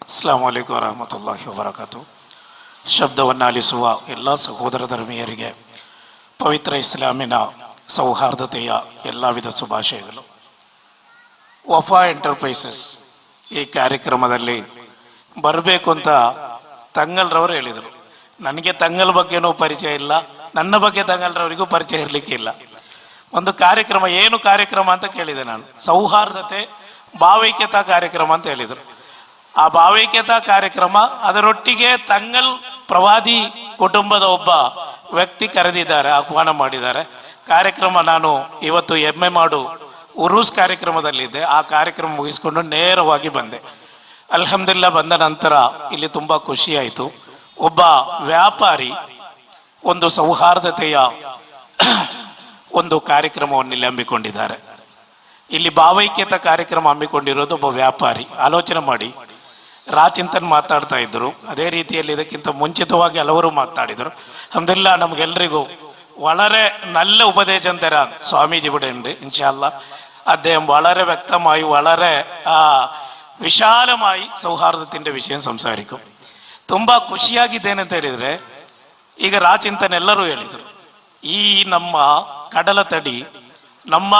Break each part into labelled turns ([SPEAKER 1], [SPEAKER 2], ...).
[SPEAKER 1] ಅಸ್ಸಲಾಮು ಅಲೈಕುಂ ವರಹಮತುಲ್ಲಾಹಿ ವಬರಕಾತು. ಶಬ್ದವನ್ನು ಆಲಿಸುವ ಎಲ್ಲ ಸಹೋದರ ಧರ್ಮೀಯರಿಗೆ ಪವಿತ್ರ ಇಸ್ಲಾಮಿನ ಸೌಹಾರ್ದತೆಯ ಎಲ್ಲ ವಿಧ ಶುಭಾಶಯಗಳು. ವಫಾ ಎಂಟರ್ಪ್ರೈಸಸ್ ಈ ಕಾರ್ಯಕ್ರಮದಲ್ಲಿ ಬರಬೇಕು ಅಂತ ತಂಗಲ್ರವರು ಹೇಳಿದರು. ನನಗೆ ತಂಗಲ್ ಬಗ್ಗೆನೂ ಪರಿಚಯ ಇಲ್ಲ, ನನ್ನ ಬಗ್ಗೆ ತಂಗಲ್ರವರಿಗೂ ಪರಿಚಯ ಇರಲಿಕ್ಕೆ ಇಲ್ಲ. ಒಂದು ಕಾರ್ಯಕ್ರಮ, ಏನು ಕಾರ್ಯಕ್ರಮ ಅಂತ ಕೇಳಿದೆ ನಾನು. ಸೌಹಾರ್ದತೆ ಭಾವೈಕ್ಯತಾ ಕಾರ್ಯಕ್ರಮ ಅಂತ ಹೇಳಿದರು. ಆ ಭಾವೈಕ್ಯತಾ ಕಾರ್ಯಕ್ರಮ, ಅದರೊಟ್ಟಿಗೆ ತಂಗಲ್ ಪ್ರವಾದಿ ಕುಟುಂಬದ ಒಬ್ಬ ವ್ಯಕ್ತಿ ಕರೆದಿದ್ದಾರೆ, ಆಹ್ವಾನ ಮಾಡಿದ್ದಾರೆ. ಕಾರ್ಯಕ್ರಮ ನಾನು ಇವತ್ತು ಎಮ್ಮೆ ಮಾಡು ಉರೂಸ್ ಕಾರ್ಯಕ್ರಮದಲ್ಲಿದ್ದೆ. ಆ ಕಾರ್ಯಕ್ರಮ ಮುಗಿಸ್ಕೊಂಡು ನೇರವಾಗಿ ಬಂದೆ. ಅಲ್ಹಮ್ದುಲಿಲ್ಲಾ ಬಂದ ನಂತರ ಇಲ್ಲಿ ತುಂಬ ಖುಷಿಯಾಯಿತು. ಒಬ್ಬ ವ್ಯಾಪಾರಿ ಒಂದು ಸೌಹಾರ್ದತೆಯ ಒಂದು ಕಾರ್ಯಕ್ರಮವನ್ನು ಇಲ್ಲಿ ಹಮ್ಮಿಕೊಂಡಿದ್ದಾರೆ. ಇಲ್ಲಿ ಭಾವೈಕ್ಯತಾ ಕಾರ್ಯಕ್ರಮ ಹಮ್ಮಿಕೊಂಡಿರೋದು ಒಬ್ಬ ವ್ಯಾಪಾರಿ. ಆಲೋಚನೆ ಮಾಡಿ, ರಾಚಿಂತನ್ ಮಾತಾಡ್ತಾ ಇದ್ದರು, ಅದೇ ರೀತಿಯಲ್ಲಿ ಇದಕ್ಕಿಂತ ಮುಂಚಿತವಾಗಿ ಹಲವರು ಮಾತಾಡಿದರು. ಅಲ್ಹಮ್ದುಲಿಲ್ಲಾ ನಮಗೆಲ್ಲರಿಗೂ വളരെ നല്ല ഉപദേശം തരാൻ സ്വാമീജി ഇവിടെ ഉണ്ട്. ഇൻഷാല്ലാ അദ്ദേഹം വളരെ വ്യക്തമായി വളരെ ವಿಶಾಲമായി ಸೌಹಾರ್ದത്തിൻ്റെ ವಿಷಯ ಸಂಸಾರಿക്കും. ತುಂಬ ಖುಷಿಯಾಗಿದ್ದೇನೆ ಅಂತ ಹೇಳಿದರೆ, ಈಗ ರಾಚಿಂತನ್ ಎಲ್ಲರೂ ಹೇಳಿದರು, ಈ ನಮ್ಮ ಕಡಲ ತಡಿ, ನಮ್ಮ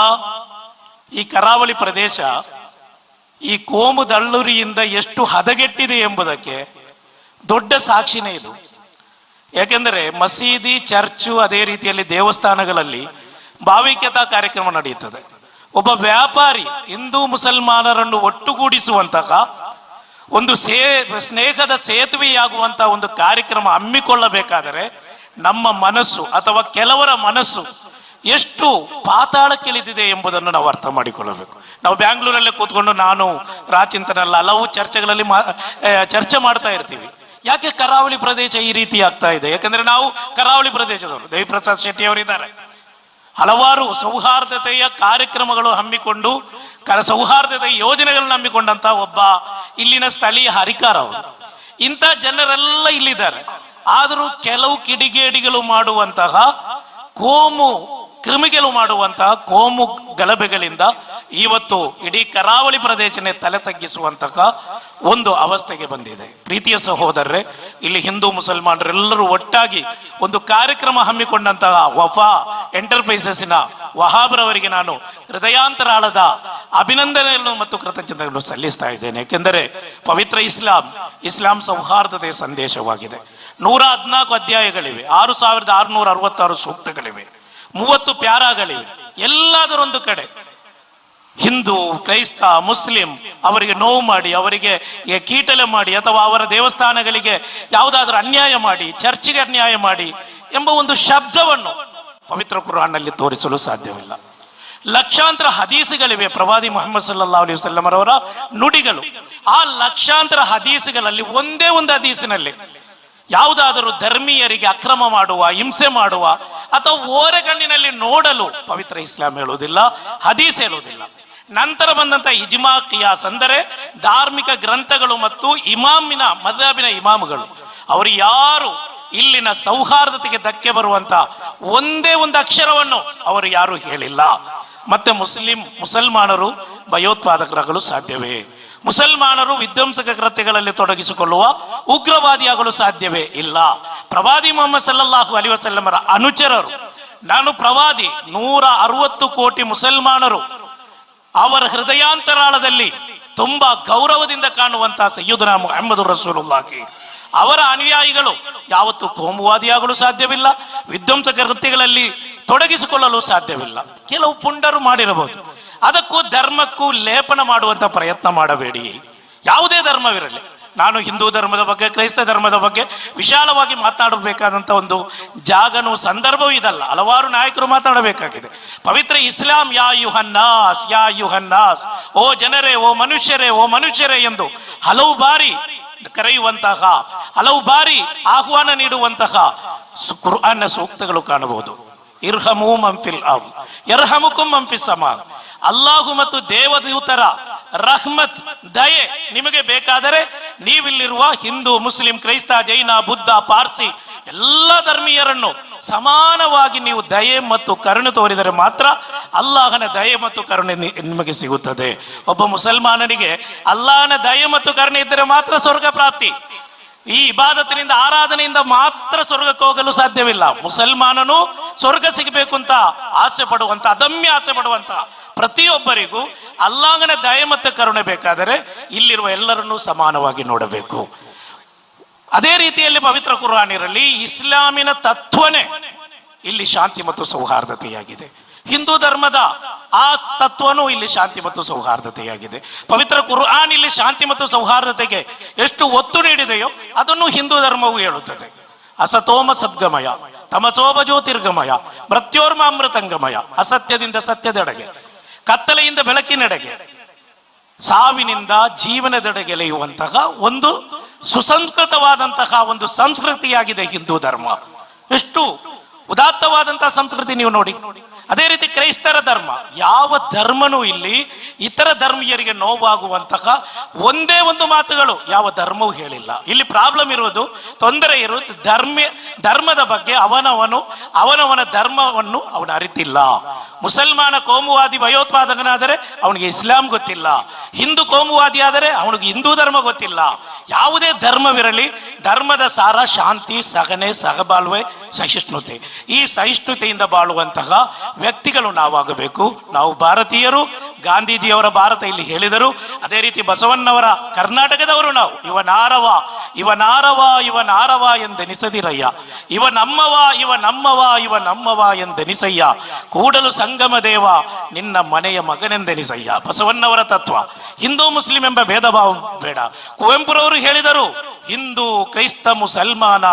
[SPEAKER 1] ಈ ಕರಾವಳಿ ಪ್ರದೇಶ ಈ ಕೋಮು ದಳ್ಳುರಿಯಿಂದ ಎಷ್ಟು ಹದಗೆಟ್ಟಿದೆ ಎಂಬುದಕ್ಕೆ ದೊಡ್ಡ ಸಾಕ್ಷಿನೇ ಇದು. ಯಾಕೆಂದರೆ ಮಸೀದಿ, ಚರ್ಚು, ಅದೇ ರೀತಿಯಲ್ಲಿ ದೇವಸ್ಥಾನಗಳಲ್ಲಿ ಭಾವೈಕ್ಯತಾ ಕಾರ್ಯಕ್ರಮ ನಡೆಯುತ್ತದೆ. ಒಬ್ಬ ವ್ಯಾಪಾರಿ ಹಿಂದೂ ಮುಸಲ್ಮಾನರನ್ನು ಒಟ್ಟುಗೂಡಿಸುವಂತಹ ಒಂದು ಸ್ನೇಹದ ಸೇತುವೆಯಾಗುವಂತಹ ಒಂದು ಕಾರ್ಯಕ್ರಮ ಹಮ್ಮಿಕೊಳ್ಳಬೇಕಾದರೆ ನಮ್ಮ ಮನಸ್ಸು ಅಥವಾ ಕೆಲವರ ಮನಸ್ಸು ಎಷ್ಟು ಪಾತಾಳಕ್ಕಿಳಿದಿದೆ ಎಂಬುದನ್ನು ನಾವು ಅರ್ಥ ಮಾಡಿಕೊಳ್ಳಬೇಕು. ನಾವು ಬ್ಯಾಂಗ್ಳೂರಲ್ಲೇ ಕೂತ್ಕೊಂಡು ನಾನು ರಾಚಿಂತನಲ್ಲ ಹಲವು ಚರ್ಚೆಗಳಲ್ಲಿ ಚರ್ಚೆ ಮಾಡ್ತಾ ಇರ್ತೀವಿ. ಯಾಕೆ ಕರಾವಳಿ ಪ್ರದೇಶ ಈ ರೀತಿ ಆಗ್ತಾ ಇದೆ? ಯಾಕಂದ್ರೆ ನಾವು ಕರಾವಳಿ ಪ್ರದೇಶದವರು. ದೇವಿಪ್ರಸಾದ್ ಶೆಟ್ಟಿ ಅವರಿದ್ದಾರೆ. ಹಲವಾರು ಸೌಹಾರ್ದತೆಯ ಕಾರ್ಯಕ್ರಮಗಳು ಹಮ್ಮಿಕೊಂಡು ಸೌಹಾರ್ದತೆಯ ಯೋಜನೆಗಳನ್ನ ಹಮ್ಮಿಕೊಂಡಂತ ಒಬ್ಬ ಇಲ್ಲಿನ ಸ್ಥಳೀಯ ಹರಿಕಾರ ಅವರು. ಇಂಥ ಜನರೆಲ್ಲ ಇಲ್ಲಿದ್ದಾರೆ. ಆದರೂ ಕೆಲವು ಕಿಡಿಗೇಡಿಗಳು ಮಾಡುವಂತಹ ಕೋಮು ಕ್ರಿಮಿಗಳು ಮಾಡುವಂತಹ ಕೋಮು ಗಲಭೆಗಳಿಂದ ಇವತ್ತು ಇಡೀ ಕರಾವಳಿ ಪ್ರದೇಶನೇ ತಲೆ ತಗ್ಗಿಸುವಂತಹ ಒಂದು ಅವಸ್ಥೆಗೆ ಬಂದಿದೆ. ಪ್ರೀತಿಯ ಸಹೋದರರೇ, ಇಲ್ಲಿ ಹಿಂದೂ ಮುಸಲ್ಮಾನರೆಲ್ಲರೂ ಒಟ್ಟಾಗಿ ಒಂದು ಕಾರ್ಯಕ್ರಮ ಹಮ್ಮಿಕೊಂಡಂತಹ ವಫಾ ಎಂಟರ್ಪ್ರೈಸಸ್ಸಿನ ವಹಾಬ್ರವರಿಗೆ ನಾನು ಹೃದಯಾಂತರಾಳದ ಅಭಿನಂದನೆಯನ್ನು ಮತ್ತು ಕೃತಜ್ಞತೆಗಳನ್ನು ಸಲ್ಲಿಸ್ತಾ ಇದ್ದೇನೆ. ಏಕೆಂದರೆ ಪವಿತ್ರ ಇಸ್ಲಾಂ ಸೌಹಾರ್ದತೆಯ ಸಂದೇಶವಾಗಿದೆ. 114 ಅಧ್ಯಾಯಗಳಿವೆ, 6666 ಸೂಕ್ತಗಳಿವೆ, 30 ಪ್ಯಾರಾಗಳಿವೆ. ಎಲ್ಲದರೊಂದು ಕಡೆ ಹಿಂದೂ, ಕ್ರೈಸ್ತ, ಮುಸ್ಲಿಂ ಅವರಿಗೆ ನೋವು ಮಾಡಿ, ಅವರಿಗೆ ಕೀಟಲೆ ಮಾಡಿ, ಅಥವಾ ಅವರ ದೇವಸ್ಥಾನಗಳಿಗೆ ಯಾವುದಾದ್ರೂ ಅನ್ಯಾಯ ಮಾಡಿ, ಚರ್ಚಿಗೆ ಅನ್ಯಾಯ ಮಾಡಿ ಎಂಬ ಒಂದು ಶಬ್ದವನ್ನು ಪವಿತ್ರ ಕುರ್ಆನ್ನಲ್ಲಿ ತೋರಿಸಲು ಸಾಧ್ಯವಿಲ್ಲ. ಲಕ್ಷಾಂತರ ಹದೀಸುಗಳಿವೆ, ಪ್ರವಾದಿ ಮುಹಮ್ಮದ್ ಸಲ್ಲಲ್ಲಾಹು ಅಲೈಹಿ ವಸಲ್ಲಂ ಅವರ ನುಡಿಗಳು. ಆ ಲಕ್ಷಾಂತರ ಹದೀಸುಗಳಲ್ಲಿ ಒಂದೇ ಒಂದು ಹದೀಸಿನಲ್ಲಿ ಯಾವುದಾದರೂ ಧರ್ಮೀಯರಿಗೆ ಅಕ್ರಮ ಮಾಡುವ, ಹಿಂಸೆ ಮಾಡುವ ಅಥವಾ ಓರೆಗಣ್ಣಿನಲ್ಲಿ ನೋಡಲು ಪವಿತ್ರ ಇಸ್ಲಾಂ ಹೇಳುವುದಿಲ್ಲ, ಹದೀಸ್ ಹೇಳುವುದಿಲ್ಲ. ನಂತರ ಬಂದಂತ ಇಜ್ಮಾ, ಕಿಯಾಸ್ ಅಂದರೆ ಧಾರ್ಮಿಕ ಗ್ರಂಥಗಳು ಮತ್ತು ಇಮಾಮಿನ ಮದ್ಹಬಿನ ಇಮಾಮುಗಳು, ಅವರು ಯಾರು ಇಲ್ಲಿನ ಸೌಹಾರ್ದತೆಗೆ ಧಕ್ಕೆ ಬರುವಂತ ಒಂದೇ ಒಂದು ಅಕ್ಷರವನ್ನು ಅವರು ಯಾರು ಹೇಳಿಲ್ಲ. ಮತ್ತೆ ಮುಸಲ್ಮಾನರು ಭಯೋತ್ಪಾದಕರಾಗಲು ಸಾಧ್ಯವೇ? ಮುಸಲ್ಮಾನರು ವಿಧ್ವಂಸಕ ಕೃತ್ಯಗಳಲ್ಲಿ ತೊಡಗಿಸಿಕೊಳ್ಳುವ ಉಗ್ರವಾದಿಯಾಗಲು ಸಾಧ್ಯವೇ ಇಲ್ಲ. ಪ್ರವಾದಿ ಮುಹಮ್ಮದ್ ಸಲ್ಲಲ್ಲಾಹು ಅಲೈಹಿ ವಸಲ್ಲಮರ ಅನುಚರರು, ನಾನು ಪ್ರವಾದಿ, 160 ಕೋಟಿ ಮುಸಲ್ಮಾನರು ಅವರ ಹೃದಯಾಂತರಾಳದಲ್ಲಿ ತುಂಬಾ ಗೌರವದಿಂದ ಕಾಣುವಂತಹ ಸಯ್ಯದುನಾ ಮುಹಮ್ಮದ್ ರಸೂಲುಲ್ಲಾಹಿ ಅವರ ಅನುಯಾಯಿಗಳು ಯಾವತ್ತೂ ಕೋಮುವಾದಿಯಾಗಲು ಸಾಧ್ಯವಿಲ್ಲ, ವಿಧ್ವಂಸಕ ಕೃತ್ಯಗಳಲ್ಲಿ ತೊಡಗಿಸಿಕೊಳ್ಳಲು ಸಾಧ್ಯವಿಲ್ಲ. ಕೆಲವು ಪುಂಡರು ಮಾಡಿರಬಹುದು, ಅದಕ್ಕೂ ಧರ್ಮಕ್ಕೂ ಲೇಪನ ಮಾಡುವಂತ ಪ್ರಯತ್ನ ಮಾಡಬೇಡಿ. ಯಾವುದೇ ಧರ್ಮವಿರಲಿ, ನಾನು ಹಿಂದೂ ಧರ್ಮದ ಬಗ್ಗೆ, ಕ್ರೈಸ್ತ ಧರ್ಮದ ಬಗ್ಗೆ ವಿಶಾಲವಾಗಿ ಮಾತಾಡಬೇಕಾದಂಥ ಒಂದು ಜಾಗನೂ ಸಂದರ್ಭವೂ ಇದಲ್ಲ. ಹಲವಾರು ನಾಯಕರು ಮಾತಾಡಬೇಕಾಗಿದೆ. ಪವಿತ್ರ ಇಸ್ಲಾಂ ಯಾ ಯುಹನ್ನಾಸ್, ಓ ಜನರೇ, ಓ ಮನುಷ್ಯರೇ ಎಂದು ಹಲವು ಬಾರಿ ಕರೆಯುವಂತಹ, ಹಲವು ಬಾರಿ ಆಹ್ವಾನ ನೀಡುವಂತಹ ಕುರ್ಆನ್ನ ಸೂಕ್ತಗಳು ಕಾಣಬಹುದು. ಇರ್ಹಮೂ ಮನ್ ಫಿಲ್ ಅರ್ದ್ ಯರ್ಹಮುಕುಂ ಮನ್ ಫಿಸ್ ಸಮಾ. ಅಲ್ಲಾಹು ಮತ್ತು ದೇವದೂತರ ರಹ್ಮತ್, ದಯೆ ನಿಮಗೆ ಬೇಕಾದರೆ ನೀವಿಲ್ಲಿರುವ ಹಿಂದೂ, ಮುಸ್ಲಿಂ, ಕ್ರೈಸ್ತ, ಜೈನ, ಬುದ್ಧ, ಪಾರ್ಸಿ ಎಲ್ಲ ಧರ್ಮೀಯರನ್ನು ಸಮಾನವಾಗಿ ನೀವು ದಯೆ ಮತ್ತು ಕರುಣೆ ತೋರಿದರೆ ಮಾತ್ರ ಅಲ್ಲಾಹನ ದಯೆ ಮತ್ತು ಕರುಣೆ ನಿಮಗೆ ಸಿಗುತ್ತದೆ. ಒಬ್ಬ ಮುಸಲ್ಮಾನನಿಗೆ ಅಲ್ಲಾಹನ ದಯೆ ಮತ್ತು ಕರುಣೆ ಇದ್ದರೆ ಮಾತ್ರ ಸ್ವರ್ಗ ಪ್ರಾಪ್ತಿ. ಈ ಇಬಾದತಿನಿಂದ, ಆರಾಧನೆಯಿಂದ ಮಾತ್ರ ಸ್ವರ್ಗಕ್ಕೆ ಹೋಗಲು ಸಾಧ್ಯವಿಲ್ಲ. ಮುಸಲ್ಮಾನನು ಸ್ವರ್ಗ ಸಿಗಬೇಕು ಅಂತ ಆಸೆ ಪಡುವಂತ, ಅದಮ್ಯ ಆಸೆ ಪಡುವಂತ ಪ್ರತಿಯೊಬ್ಬರಿಗೂ ಅಲ್ಲಾಹನ ದಯೆ ಮತ್ತು ಕರುಣೆ ಬೇಕಾದರೆ ಇಲ್ಲಿರುವ ಎಲ್ಲರನ್ನೂ ಸಮಾನವಾಗಿ ನೋಡಬೇಕು. ಅದೇ ರೀತಿಯಲ್ಲಿ ಪವಿತ್ರ ಕುರ್ಆನಿನಲ್ಲಿ ಇಸ್ಲಾಮಿನ ತತ್ವನೇ ಇಲ್ಲಿ ಶಾಂತಿ ಮತ್ತು ಸೌಹಾರ್ದತೆಯಾಗಿದೆ. ಹಿಂದೂ ಧರ್ಮದ ಆ ತತ್ವನೂ ಇಲ್ಲಿ ಶಾಂತಿ ಮತ್ತು ಸೌಹಾರ್ದತೆಯಾಗಿದೆ. ಪವಿತ್ರ ಕುರ್ಆನ್ ಇಲ್ಲಿ ಶಾಂತಿ ಮತ್ತು ಸೌಹಾರ್ದತೆಗೆ ಎಷ್ಟು ಒತ್ತು ನೀಡಿದೆಯೋ ಅದನ್ನು ಹಿಂದೂ ಧರ್ಮವು ಹೇಳುತ್ತದೆ. ಅಸತೋಮ ಸದ್ಗಮಯ, ತಮಸೋಮ ಜ್ಯೋತಿರ್ಗಮಯ, ಮೃತ್ಯೋರ್ಮ ಅಮೃತಂಗಮಯ. ಅಸತ್ಯದಿಂದ ಸತ್ಯದೆಡೆಗೆ, ಕತ್ತಲೆಯಿಂದ ಬೆಳಕಿನೆಡೆಗೆ, ಸಾವಿನಿಂದ ಜೀವನದೆಡೆಗೆಳೆಯುವಂತಹ ಒಂದು ಸುಸಂಸ್ಕೃತವಾದಂತಹ ಒಂದು ಸಂಸ್ಕೃತಿಯಾಗಿದೆ ಹಿಂದೂ ಧರ್ಮ. ಎಷ್ಟು ಉದಾತ್ತವಾದಂತಹ ಸಂಸ್ಕೃತಿ ನೀವು ನೋಡಿ. ಅದೇ ರೀತಿ ಕ್ರೈಸ್ತರ ಧರ್ಮ, ಯಾವ ಧರ್ಮನೂ ಇಲ್ಲಿ ಇತರ ಧರ್ಮೀಯರಿಗೆ ನೋವಾಗುವಂತಹ ಒಂದೇ ಒಂದು ಮಾತುಗಳು ಯಾವ ಧರ್ಮವೂ ಹೇಳಿಲ್ಲ. ಇಲ್ಲಿ ಪ್ರಾಬ್ಲಮ್ ಇರುವುದು, ತೊಂದರೆ ಇರುವುದು ಧರ್ಮದ ಬಗ್ಗೆ ಅವನವನ ಧರ್ಮವನ್ನು ಅವನು ಅರಿತಿಲ್ಲ. ಮುಸಲ್ಮಾನ ಕೋಮುವಾದಿ ಭಯೋತ್ಪಾದಕನಾದರೆ ಅವನಿಗೆ ಇಸ್ಲಾಂ ಗೊತ್ತಿಲ್ಲ, ಹಿಂದೂ ಕೋಮುವಾದಿ ಆದರೆ ಅವನಿಗೆ ಹಿಂದೂ ಧರ್ಮ ಗೊತ್ತಿಲ್ಲ. ಯಾವುದೇ ಧರ್ಮವಿರಲಿ, ಧರ್ಮದ ಸಾರ ಶಾಂತಿ, ಸಹನೆ, ಸಹಬಾಳ್ವೆ, ಸಹಿಷ್ಣುತೆ. ಈ ಸಹಿಷ್ಣುತೆಯಿಂದ ಬಾಳುವಂತಹ ವ್ಯಕ್ತಿಗಳು ನಾವಾಗಬೇಕು. ನಾವು ಭಾರತೀಯರು, ಗಾಂಧೀಜಿಯವರ ಭಾರತ ಇಲ್ಲಿ ಹೇಳಿದರು. ಅದೇ ರೀತಿ ಬಸವಣ್ಣವರ ಕರ್ನಾಟಕದವರು ನಾವು. ಇವನಾರವ ಇವನಾರವ ಇವನಾರವ ಎಂದೆನಿಸದಿರಯ್ಯ, ಇವ ನಮ್ಮವ ಎಂದೆನಿಸಯ್ಯ, ಕೂಡಲು ಸಂಗಮ ದೇವ ನಿನ್ನ ಮನೆಯ ಮಗನೆಂದೆನಿಸಯ್ಯ. ಬಸವಣ್ಣವರ ತತ್ವ. ಹಿಂದೂ ಮುಸ್ಲಿಂ ಎಂಬ ಭೇದ ಭಾವ ಬೇಡ. ಕುವೆಂಪುರವರು ಹೇಳಿದರು, ಹಿಂದೂ ಕ್ರೈಸ್ತ ಮುಸಲ್ಮಾನ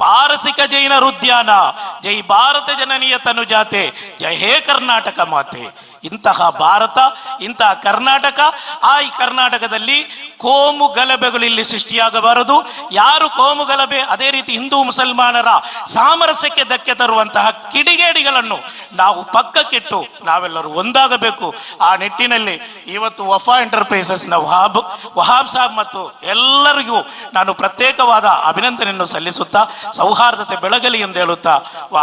[SPEAKER 1] ಪಾರಸಿಕ ಜೈನರ ಉದ್ಯಾನ, ಜೈ ಭಾರತ ಜನನೀಯ ತನುಜಾತೆ, ಜೈ ಹೇ ಕರ್ನಾಟಕ ಮಾತೆ. ಇಂತಹ ಭಾರತ, ಇಂತಹ ಕರ್ನಾಟಕ, ಈ ಕರ್ನಾಟಕದಲ್ಲಿ ಕೋಮು ಗಲಭೆಗಳು ಇಲ್ಲಿ ಸೃಷ್ಟಿಯಾಗಬಾರದು. ಯಾರು ಕೋಮು ಗಲಭೆ, ಅದೇ ರೀತಿ ಹಿಂದೂ ಮುಸಲ್ಮಾನರ ಸಾಮರಸ್ಯಕ್ಕೆ ಧಕ್ಕೆ ತರುವಂತಹ ಕಿಡಿಗೇಡಿಗಳನ್ನು ನಾವು ಪಕ್ಕಕ್ಕಿಟ್ಟು ನಾವೆಲ್ಲರೂ ಒಂದಾಗಬೇಕು. ಆ ನಿಟ್ಟಿನಲ್ಲಿ ಇವತ್ತು ವಫಾ ಎಂಟರ್ಪ್ರೈಸಸ್ನ ವಹಾಬ್ ಸಾಬ್ ಮತ್ತು ಎಲ್ಲರಿಗೂ ನಾನು ಪ್ರತ್ಯೇಕವಾದ ಅಭಿನಂದನೆಯನ್ನು ಸಲ್ಲಿಸುತ್ತಾ ಸೌಹಾರ್ದತೆ ಬೆಳಗಲಿ ಎಂದು ಹೇಳುತ್ತಾ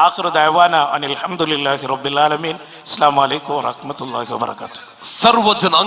[SPEAKER 1] ಆಖಿರು ದಅವಾನಾ ಅನಿಲ್ ಹಮ್ದುಲಿಲ್ಲಾಹಿ ರಬ್ಬಿಲ್ ಆಲಮೀನ್. ಅಸ್ಸಲಾಮು ಅಲೈಕುಂ ವರಹ್ಮತುಲ್ಲಾಹಿ ವಬರಕಾತುಹು.
[SPEAKER 2] ಸರ್ವ ಜನಾಂಗ